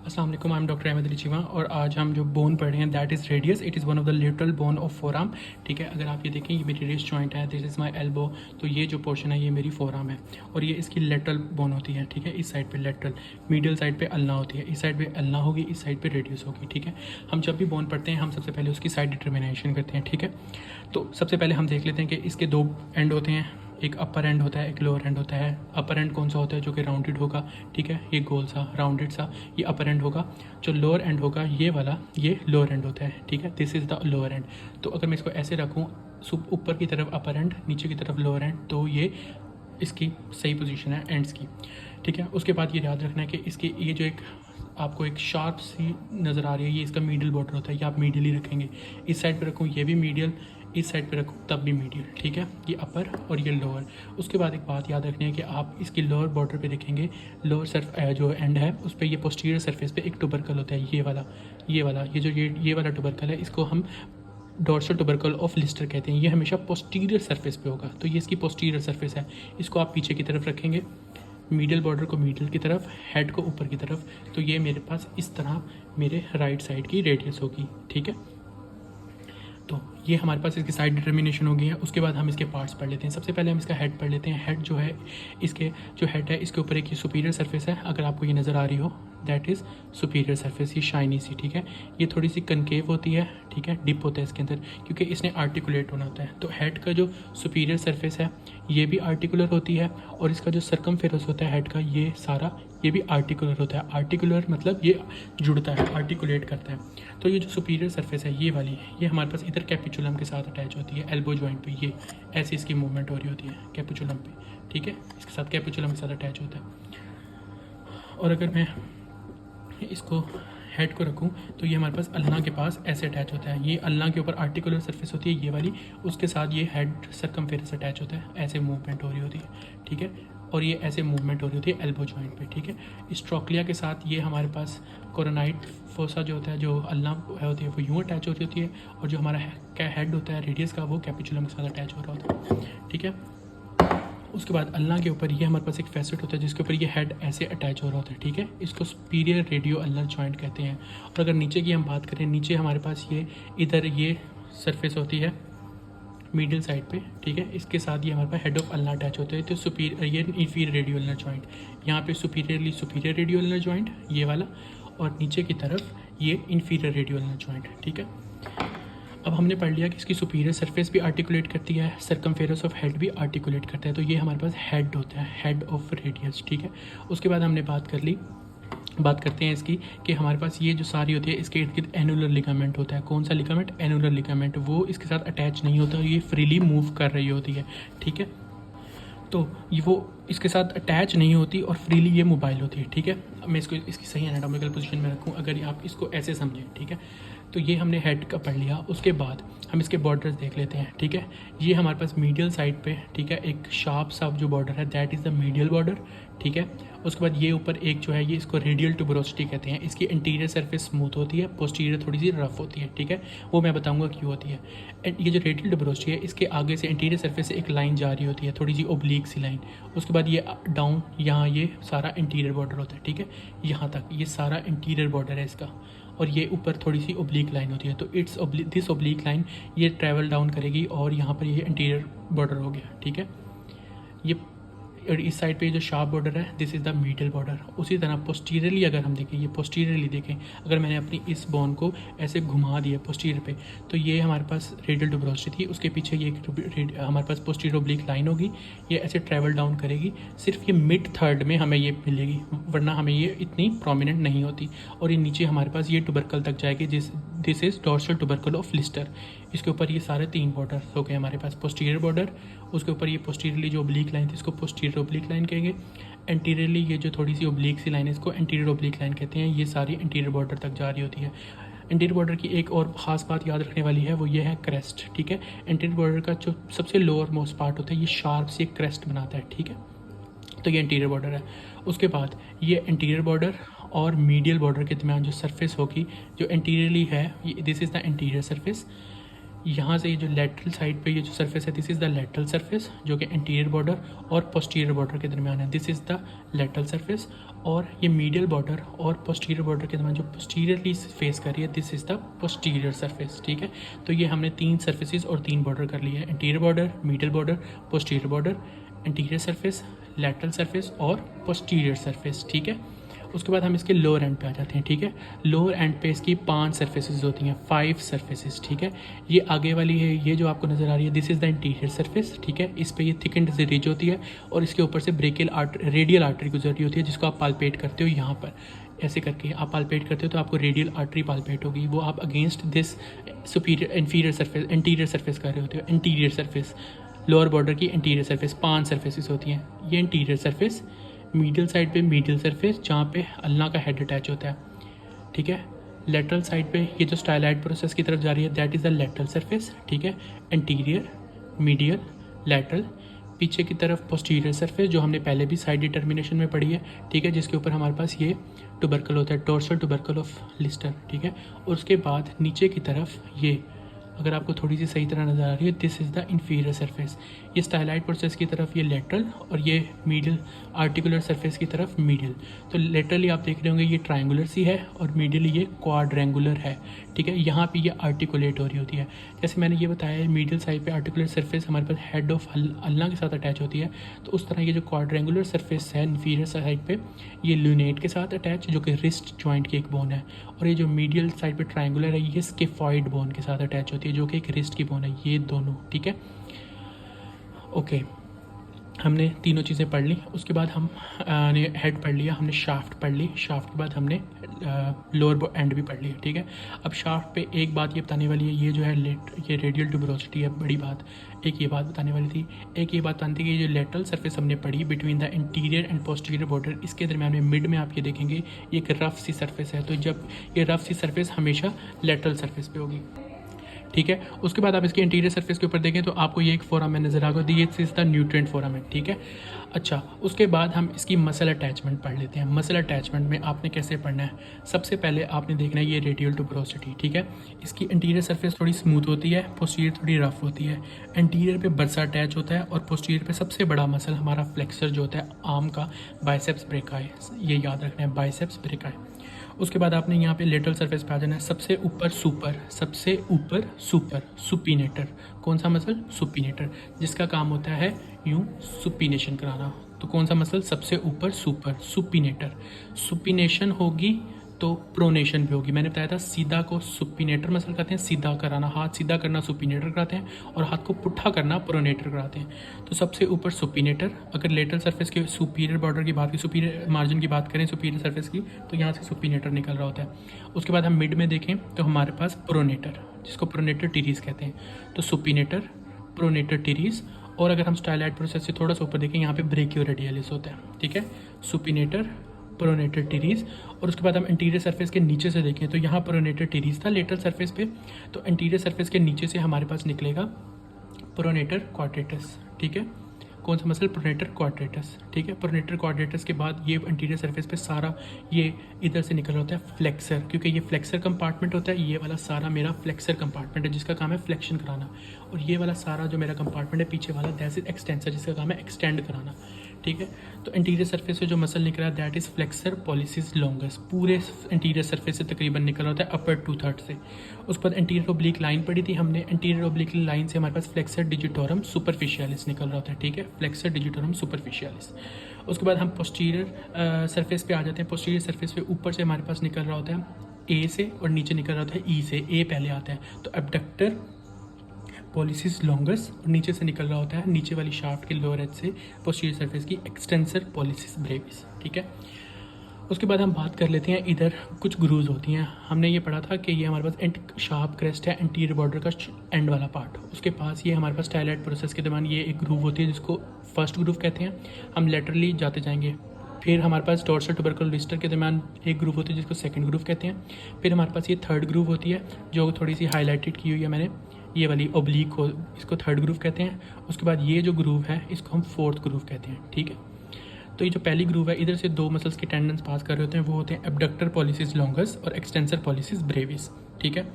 अस्सलाम वालेकुम, I am doctor Ahmad Ali Cheema और आज हम जो बोन पढ़ रहे हैं that is radius. It is one of the lateral bone of forearm. ठीक है, अगर आप ये देखें ये मेरी रिस्ट जॉइंट है, दिस इज़ माय एल्बो। तो ये जो पोर्शन है ये मेरी फोर आर्म है और ये इसकी लेटरल बोन होती है। ठीक है, इस साइड पे लेटरल, मीडियल साइड पे अल्ना होती है, इस साइड पे अल्ना होगी, इस साइड पे रेडियस होगी। ठीक है, हम जब भी बोन पढ़ते हैं हम सबसे पहले उसकी साइड डिटर्मिनेशन करते हैं। ठीक है, तो सबसे पहले हम देख लेते हैं कि इसके दो एंड होते हैं, एक अपर एंड होता है, एक लोअर एंड होता है। अपर एंड कौन सा होता है? जो कि राउंडेड होगा। ठीक है, ये गोल सा राउंडेड सा ये अपर एंड होगा। जो लोअर एंड होगा ये वाला, ये लोअर एंड होता है। ठीक है, this is the lower and. तो अगर मैं इसको ऐसे रखूँ, ऊपर की तरफ अपर एंड, नीचे की तरफ लोअर एंड, तो ये इसकी सही पोजीशन है एंड्स की। ठीक है, उसके बाद ये याद रखना है कि इसकी ये जो एक आपको एक शार्प सी नज़र आ रही है, ये इसका मीडियल बॉर्डर होता है। ये आप मीडियल ही रखेंगे। इस साइड पे रखूँ ये भी मीडियल, इस साइड पे रखूँ तब भी मीडियल। ठीक है, ये अपर और ये लोअर। उसके बाद एक बात याद रखनी है कि आप इसकी लोअर बॉर्डर पे देखेंगे, लोअर जो एंड है उस पर ये पोस्टीरियर सरफेस पे एक टुबरकल होता है, ये वाला ये वाला टुबरकल है, इसको हम डॉर्सल टुबरकल ऑफ लिस्टर कहते हैं। ये हमेशा पोस्टीरियर सरफेस पे होगा, तो ये इसकी पोस्टीरियर सरफेस है। इसको आप पीछे की तरफ रखेंगे, मीडियल बॉर्डर को मीडियल की तरफ, हेड को ऊपर की तरफ। तो ये मेरे पास इस तरह मेरे राइट साइड की रेडियस होगी। ठीक है, तो ये हमारे पास इसकी साइड डिटर्मिनेशन हो गई है। उसके बाद हम इसके पार्ट्स पढ़ लेते हैं। सबसे पहले हम इसका हेड पढ़ लेते हैं। हेड जो है, इसके जो हेड है इसके ऊपर एक ये सुपीरियर सरफेस है, अगर आपको ये नज़र आ रही हो, दैट इज़ सुपीरियर सरफेस, ये शाइनी सी। ठीक है, ये थोड़ी सी कनकेव होती है। ठीक है, डिप होता है इसके अंदर क्योंकि इसने आर्टिकुलेट होना होता है। तो हेड का जो सुपीरियर सरफेस है ये भी आर्टिकुलर होती है और इसका जो सर्कमफेरस होता है हेड का, ये सारा ये भी आर्टिकुलर होता है। आर्टिकुलर मतलब ये जुड़ता है, आर्टिकुलेट करता है। तो ये जो सुपीरियर सरफेस है ये वाली, ये हमारे पास इधर कैपिचुलम के साथ अटैच होती है, एल्बो जॉइंट पे। ये ऐसी इसकी मूवमेंट हो रही होती है कैपिचुलम पे। ठीक है, इसके साथ कैपिचुलम के साथ अटैच होता है। और अगर मैं इसको हेड को रखूं तो ये हमारे पास अल्ना के पास ऐसे अटैच होता है। ये अल्ना के ऊपर आर्टिकुलर सरफेस होती है ये वाली, उसके साथ ये हेड सर्कमफेरेंस अटैच होता है, ऐसे मूवमेंट हो रही होती है। ठीक है, और ये ऐसे मूवमेंट हो रही होती है एल्बो जॉइंट पे। ठीक है, इस ट्रोक्लिया के साथ ये हमारे पास कोरोनाइड फोसा जो होता है, जो अल्ना होती है वो यूँ अटैच होती है और जो हमारा हेड होता है रेडियस का, वो कैपिचुलम के साथ अटैच हो रहा होता है। ठीक है, उसके बाद अल्ना के ऊपर ये हमारे पास एक फैसेट होता है जिसके ऊपर ये हेड ऐसे अटैच हो रहा होता है। ठीक है, इसको सुपीरियर रेडियो अल्नर जॉइंट कहते हैं। और अगर नीचे की हम बात करें, नीचे हमारे पास ये इधर ये सरफेस होती है मीडियल साइड पे। ठीक है, इसके साथ ये हमारे पास हेड ऑफ अल्ना अटैच होते हैं। तो सुपीरियर, ये इंफीरियर रेडियो अल्नर जॉइंट, यहाँ पे सुपीरियर रेडियो अल्नर जॉइंट ये वाला, और नीचे की तरफ ये इंफीरियर रेडियो अल्नर जॉइंट। ठीक है, अब हमने पढ़ लिया कि इसकी सुपीरियर सरफेस भी आर्टिकुलेट करती है, सर्कमफेरस ऑफ हेड भी आर्टिकुलेट करता है। तो ये हमारे पास हेड होता है, हेड ऑफ रेडियस। ठीक है, उसके बाद हमने बात करते हैं इसकी कि हमारे पास ये जो सारी होती है इसके इर्द गिर्द एनुलर लिगामेंट होता है। कौन सा लिगामेंट? Annular ligament. वो इसके साथ अटैच नहीं होता, ये फ्रीली मूव कर रही होती है। ठीक है, तो ये वो इसके साथ अटैच नहीं होती और फ्रीली ये मोबाइल होती है। ठीक है, अब मैं इसको इसकी सही एनाटॉमिकल पोजीशन में रखूँ, अगर आप इसको ऐसे समझें। ठीक है, तो ये हमने हेड का पढ़ लिया। उसके बाद हम इसके बॉर्डर्स देख लेते हैं। ठीक है, ये हमारे पास मीडियल साइड पे, ठीक है, एक शार्प सा जो बॉर्डर है that is the medial border. ठीक है, उसके बाद ये ऊपर एक जो है ये इसको रेडियल ट्यूबरोसिटी कहते हैं। इसकी इंटीरियर सरफेस स्मूथ होती है, पोस्टीरियर थोड़ी सी रफ होती है। ठीक है, वो मैं बताऊंगा क्यों होती है। एंड ये जो रेडियल ट्यूबरोसिटी है इसके आगे से इंटीरियर सरफेस से एक लाइन जा रही होती है, थोड़ी सी ओब्लीक सी लाइन। उसके बाद ये डाउन, यहाँ ये सारा इंटीरियर बॉर्डर होता है। ठीक है, यहाँ तक ये सारा इंटीरियर बॉर्डर है इसका, और ये ऊपर थोड़ी सी ओब्लीक लाइन होती है। तो दिस ओब्लीक लाइन ये ट्रैवल डाउन करेगी और यहाँ पर ये इंटीरियर बॉर्डर हो गया। ठीक है, ये और इस साइड पे जो शार्प बॉर्डर है this is the medial border. उसी तरह पोस्टीरियरली अगर हम देखें, ये पोस्टीरियरली देखें, अगर मैंने अपनी इस बोन को ऐसे घुमा दिया पोस्टीरियर पे, तो ये हमारे पास रेडियल ट्यूबरोसिटी थी, उसके पीछे ये हमारे पास पोस्टीरियर ओब्लिक लाइन होगी, ये ऐसे ट्रैवल डाउन करेगी। सिर्फ ये मिड थर्ड में हमें ये मिलेगी, वरना हमें ये इतनी प्रोमिनेंट नहीं होती। और ये नीचे हमारे पास ये ट्यूबरकल तक जाएगी, this is dorsal tubercle of Lister. इसके ऊपर ये सारे 3 बॉर्डर हो गए हमारे पास। पोस्टीरियर बॉर्डर, उसके ऊपर ये पोस्टीरियरली जो ओब्लीक लाइन थी इसको पोस्टीरियर ओब्लीक लाइन कहेंगे। एंटीरियरली ये जो थोड़ी सी ओब्लीक सी लाइन है इसको एंटीरियर ओब्लीक लाइन कहते हैं। ये सारी एंटीरियर बॉर्डर तक जा रही होती है। एंटीरियर बॉर्डर की एक और ख़ास बात याद रखने वाली है, वो ये है क्रेस्ट। ठीक है, एंटीरियर बॉर्डर का जो सबसे लोअर मोस्ट पार्ट होता है ये शार्प से क्रेस्ट बनाता है। ठीक है, तो ये एंटीरियर बॉर्डर है। उसके बाद ये एंटीरियर बॉर्डर और मीडियल बॉर्डर के दरमियान जो सरफेस होगी, जो एंटीरियरली है, this is the anterior surface. यहाँ से ये जो लेटरल साइड पे ये जो सरफेस है, this is the lateral surface जो कि एंटीरियर बॉर्डर और पोस्टीरियर बॉर्डर के दरमियान है, this is the lateral surface. और ये मीडियल बॉर्डर और पोस्टीरियर बॉर्डर के दरमियान जो पोस्टीरियरली फेस कर रही है, this is the posterior surface. ठीक है, तो ये हमने 3 सरफेसेस और 3 बॉर्डर कर लिए हैं, anterior border, medial border, posterior border, anterior surface, lateral surface और पोस्टीरियर सरफेस। ठीक है, उसके बाद हम इसके लोअर एंड पे आ जाते हैं। ठीक है, लोअर एंड पे इसकी 5 सरफेसेस होती हैं, 5 सरफेसेस। ठीक है, ये आगे वाली है, ये जो आपको नज़र आ रही है, this is the interior surface. ठीक है, इस पे ये थिक एंड रिज होती है और इसके ऊपर से रेडियल आर्टरी गुजर रही होती है, जिसको आप पालपेट करते हो यहाँ पर ऐसे करके आप पालपेट करते हो तो आपको रेडियल आर्टरी पालपेट होगी, वो आप against this superior inferior surface anterior surface कर रहे होते हो। एंटीरियर सरफेस, लोअर बॉर्डर की एंटीरियर सरफेस 5 सरफेसेस होती हैं। ये एंटीरियर सरफेस, मीडियल साइड पे मीडियल सरफेस जहाँ पे अल्लाह का हेड अटैच होता है। ठीक है, लेटरल साइड पे ये जो स्टाइलाइट प्रोसेस की तरफ जा रही है, that is the lateral surface. ठीक है, एंटीरियर, मीडियल, लेटरल। पीछे की तरफ पोस्टीरियर सरफेस जो हमने पहले भी साइड डिटर्मिनेशन में पढ़ी है। ठीक है, जिसके ऊपर हमारे पास ये टुबरकल होता है, डोर्सल टुबरकल ऑफ लिस्टर। ठीक है, और उसके बाद नीचे की तरफ ये, अगर आपको थोड़ी सी सही तरह नज़र आ रही है, this is the inferior surface. ये स्टाइलाइट प्रोसेस की तरफ ये लेटरल और ये मीडियल आर्टिकुलर सरफेस की तरफ मीडियल। तो लेटरली आप देख रहे होंगे ये ट्रायंगुलर सी है और मीडियली ये क्वाड्रेंगुलर है। ठीक है, यहाँ पे ये आर्टिकुलेट हो रही होती है। जैसे मैंने ये बताया, मीडियल साइड पे आर्टिकुलर सरफेस हमारे पास हेड ऑफ अल्लाह के साथ अटैच होती है, तो उस तरह ये जो क्वाड्रेंगुलर सरफेस है इंफीरियर साइड पे, ये लूनेट के साथ अटैच, जो कि रिस्ट जॉइंट की एक बोन है। और ये जो मीडियल साइड पे ट्रायंगुलर है, ये स्किफॉइड बोन के साथ अटैच होती है, जो कि एक रिस्ट की बोन है। ये दोनों, ठीक है, ओके। हमने तीनों चीज़ें पढ़ ली। उसके बाद हम ने हेड पढ़ लिया, हमने शाफ्ट पढ़ ली, शाफ्ट के बाद हमने लोअर एंड भी पढ़ लिया। ठीक है, अब शाफ्ट पे एक बात ये बताने वाली है, ये जो है ये रेडियल ट्यूबरोसिटी है, बड़ी बात। एक ये बात बताने वाली थी, एक ये बात बतानी थी कि ये जो लेटरल सरफेस हमने पढ़ी between the interior and posterior border, इसके दरमियान में मिड में आप ये देखेंगे ये एक रफ सी सरफेस है। तो जब ये रफ सी सरफेस हमेशा लेटरल सरफेस पे होगी। ठीक है, उसके बाद आप इसके इंटीरियर सरफेस के ऊपर देखें तो आपको ये एक फोरम में नजर आएगा, this is the nutrient forum है। ठीक है, अच्छा, उसके बाद हम इसकी मसल अटैचमेंट पढ़ लेते हैं। मसल अटैचमेंट में आपने कैसे पढ़ना है, सबसे पहले आपने देखना है ये रेडियल ट्यूबरोसिटी। ठीक है, इसकी इंटीरियर सरफेस थोड़ी स्मूथ होती है, पोस्टीरियर थोड़ी रफ होती है। इंटीरियर पे बरसा अटैच होता है और पोस्टीरियर पे सबसे बड़ा मसल हमारा फ्लेक्सर जो होता है आर्म का, बाइसेप्स ब्रेकाई, ये याद रखना है, बाइसेप्स ब्रेकाई। उसके बाद आपने यहाँ पे लेटरल सरफेस पे आ जाना है, सबसे ऊपर सुपर, सबसे ऊपर सुपर, सुपीनेटर। कौन सा मसल? सुपीनेटर, जिसका काम होता है यूं सुपीनेशन कराना। तो कौन सा मसल? सबसे ऊपर सुपर, सुपीनेटर। सुपीनेशन होगी तो प्रोनेशन भी होगी। मैंने बताया था सीधा को सुपीनेटर मसल कहते हैं, सीधा कराना, हाथ सीधा करना सुपीनेटर कराते हैं, और हाथ को पुट्ठा करना प्रोनेटर कराते हैं। तो सबसे ऊपर सुपीनेटर। अगर लेटरल सरफेस के सुपीरियर बॉर्डर की बात की, सुपीरियर मार्जिन की बात करें, सुपीरियर सरफेस की, तो यहाँ से सुपीनेटर निकल रहा होता है। उसके बाद हम मिड में देखें तो हमारे पास प्रोनेटर, जिसको प्रोनेटर टीरीज कहते हैं। तो सुपीनेटर, प्रोनेटर टीरीज। और अगर हम स्टाइलाइट प्रोसेस से थोड़ा सा ऊपर देखें, यहाँ पे ब्रेकियोरेडियलिस होता है। ठीक है, सुपीनेटर, प्रोनेटर टीरीज। और उसके बाद हम इंटीरियर सरफेस के नीचे से देखें तो यहाँ प्रोनेटर टीरीज था लेटरल सरफेस पे, तो इंटीरियर सरफेस के नीचे से हमारे पास निकलेगा प्रोनेटर क्वाड्रेटस। ठीक है, कौन सा मसल? Pronator quadratus. ठीक है, प्रोनेटर क्वाड्रेटस के बाद ये इंटीरियर सरफेस पे सारा ये इधर से निकल रहा होता है फ्लेक्सर, क्योंकि ये फ्लेक्सर कंपार्टमेंट होता है। ये वाला सारा मेरा फ्लेक्सर कंपार्टमेंट है, जिसका काम है फ्लेक्शन कराना। और ये वाला सारा जो मेरा कंपार्टमेंट है पीछे वाला, दैट इज एक्सटेंसर, जिसका काम है एक्सटेंड कराना। ठीक है, तो इंटीरियर सरफेस से जो मसल निकल रहा है that is flexor pollicis longus, पूरे इंटीरियर सरफेस से तकरीबन निकल रहा होता है अपर 2/3 से। उसके बाद इंटीरियर ओब्लिक लाइन पढ़ी थी हमने, इंटीरियर ओब्लिक लाइन से हमारे पास फ्लेक्सर डिजिटोरम सुपरफिशियलिस निकल रहा होता है। ठीक है, फ्लेक्सर डिजिटोरम सुपरफिशियलिस। उसके बाद हम पोस्टीरियर सरफेस पे आ जाते हैं। पोस्टीरियर सरफेस पे ऊपर से हमारे पास निकल रहा होता है ए से, और नीचे निकल रहा होता है ई से। ए पहले आता है तो एब्डक्टर पॉलिसिस लॉन्गस, और नीचे से निकल रहा होता है नीचे वाली शाफ्ट के लोअर एज से पोस्टीरियर सरफेस की एक्सटेंसर पॉलिसिस ब्रेविस। ठीक है, उसके बाद हम बात कर लेते हैं, इधर कुछ ग्रूव्स होती हैं। हमने ये पढ़ा था कि ये हमारे पास एंड शार्प क्रेस्ट है, एंटीरियर बॉर्डर का एंड वाला पार्ट। उसके पास ये हमारे पास स्टाइलाइट प्रोसेस के दौरान ये एक ग्रूव होती है, जिसको फर्स्ट ग्रूव कहते हैं। हम लेटरली जाते जाएंगे। फिर हमारे पास डोर्सल ट्यूबरकुलर लिस्टर के दरमियान एक ग्रूव होती है, जिसको सेकंड ग्रूव कहते हैं। फिर हमारे पास ये थर्ड ग्रूव होती है, जो थोड़ी सी हाईलाइटेड की हुई है मैंने, ये वाली ओब्लिक हो, इसको थर्ड ग्रूव कहते हैं। उसके बाद ये जो ग्रूव है इसको हम फोर्थ ग्रूव कहते हैं। ठीक है, तो ये जो पहली ग्रूव है, इधर से दो मसल्स के टेंडेंस पास कर रहे होते हैं, वो होते हैं एब्डक्टर पॉलिसिस लॉन्गस और एक्सटेंसर पॉलिसिस ब्रेविस। ठीक है,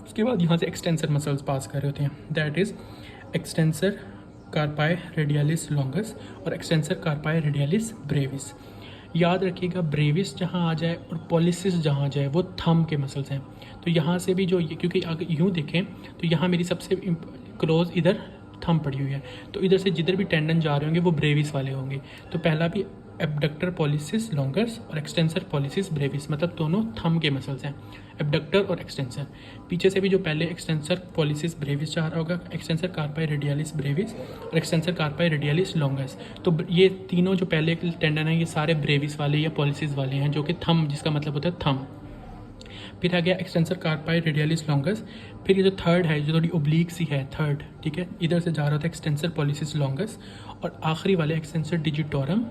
उसके बाद यहाँ से एक्सटेंसर मसल्स पास कर रहे होते हैं, that is extensor कार्पाई radialis longus और एक्सटेंसर कार्पाई रेडियलिस ब्रेविस। याद रखिएगा ब्रेविस जहाँ आ जाए और पॉलिसिस जहाँ आ जाए वो थंब के मसल्स हैं। तो यहाँ से भी जो क्योंकि अगर यूँ देखें तो यहाँ मेरी सबसे क्लोज इधर थंब पड़ी हुई है, तो इधर से जिधर भी टेंडन जा रहे होंगे वो ब्रेविस वाले होंगे। तो पहला भी एबडक्टर पॉलिसिस लॉन्गस और एक्सटेंसर पॉलिसिस ब्रेविस, मतलब दोनों थंब के मसल्स हैं, एबडक्टर और एक्सटेंसर। पीछे से भी जो पहले एक्सटेंसर पॉलिसिस ब्रेविस जा रहा होगा, एक्सटेंसर कार्पाई रेडियलिस ब्रेविस और एक्सटेंसर कार्पाई रेडियलिस लॉन्गस। तो ये तीनों जो पहले टेंडन हैं ये सारे ब्रेविस वाले या पॉलिसिस वाले हैं, जो कि थंब, जिसका मतलब होता है थंब। फिर आ गया एक्सटेंसर कार्पाई रेडियलिस लॉन्गस। फिर ये जो थर्ड है, जो थोड़ी ओब्लीक सी है, थर्ड, ठीक है, इधर से जा रहा था एक्सटेंसर पॉलिसिस लॉन्गस, और आखिरी वाले एक्सटेंसर डिजिटोरम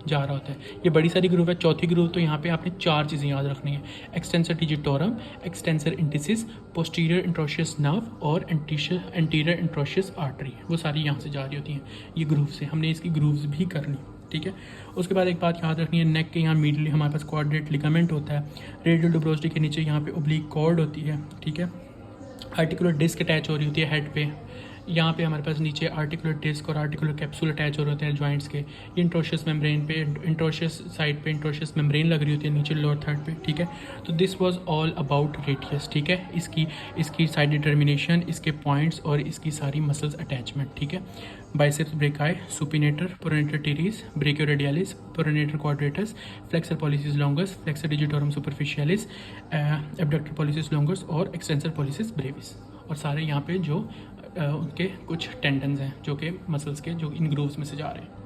जा रहा होता है। ये बड़ी सारी ग्रुप है, चौथी ग्रुप, तो यहाँ पे आपने 4 चीज़ें याद रखनी है, extensor digitorum, extensor indicis, posterior interosseous nerve और एंटीरियर इंट्रोशियस आर्टरी, वो सारी यहाँ से जा रही होती हैं ये ग्रुप से। हमने इसकी ग्रुप्स भी करनी, ठीक है। उसके बाद एक बात याद रखनी है, नेक के यहाँ मीडली हमारे पास क्वाड्रेट लिगामेंट होता है, रेडियल डुब्रोस्टी के नीचे यहाँ पे ओब्लीक कॉर्ड होती है, ठीक है। आर्टिकुलर डिस्क अटैच हो रही होती है हेड पे, यहाँ पे हमारे पास नीचे आर्टिकुलर डिस्क और आर्टिकुलर कैप्सूल अटैच हो रहे होते हैं जॉइंट्स के। ये इंट्रोशियस मेम्ब्रेन पे, इंट्रोशियस साइड पे इंट्रोशियस मेम्ब्रेन लग रही होती है नीचे लोअर थर्ड पे, ठीक है। तो this was all about radius, ठीक है। इसकी साइड डिटर्मिनेशन, इसके पॉइंट्स और इसकी सारी मसल्स अटैचमेंट, ठीक है। Biceps brachii, supinator, pronator teres, ब्रेकियोरेडियलिस, pronator quadratus, flexor pollicis longus, flexor digitorum superficialis, abductor pollicis longus और एक्सटेंसर पॉलिसिस ब्रेविस। और सारे यहाँ पे जो उनके कुछ टेंडन्स हैं जो कि मसल्स के, जो इन ग्रूव्स में से जा रहे हैं।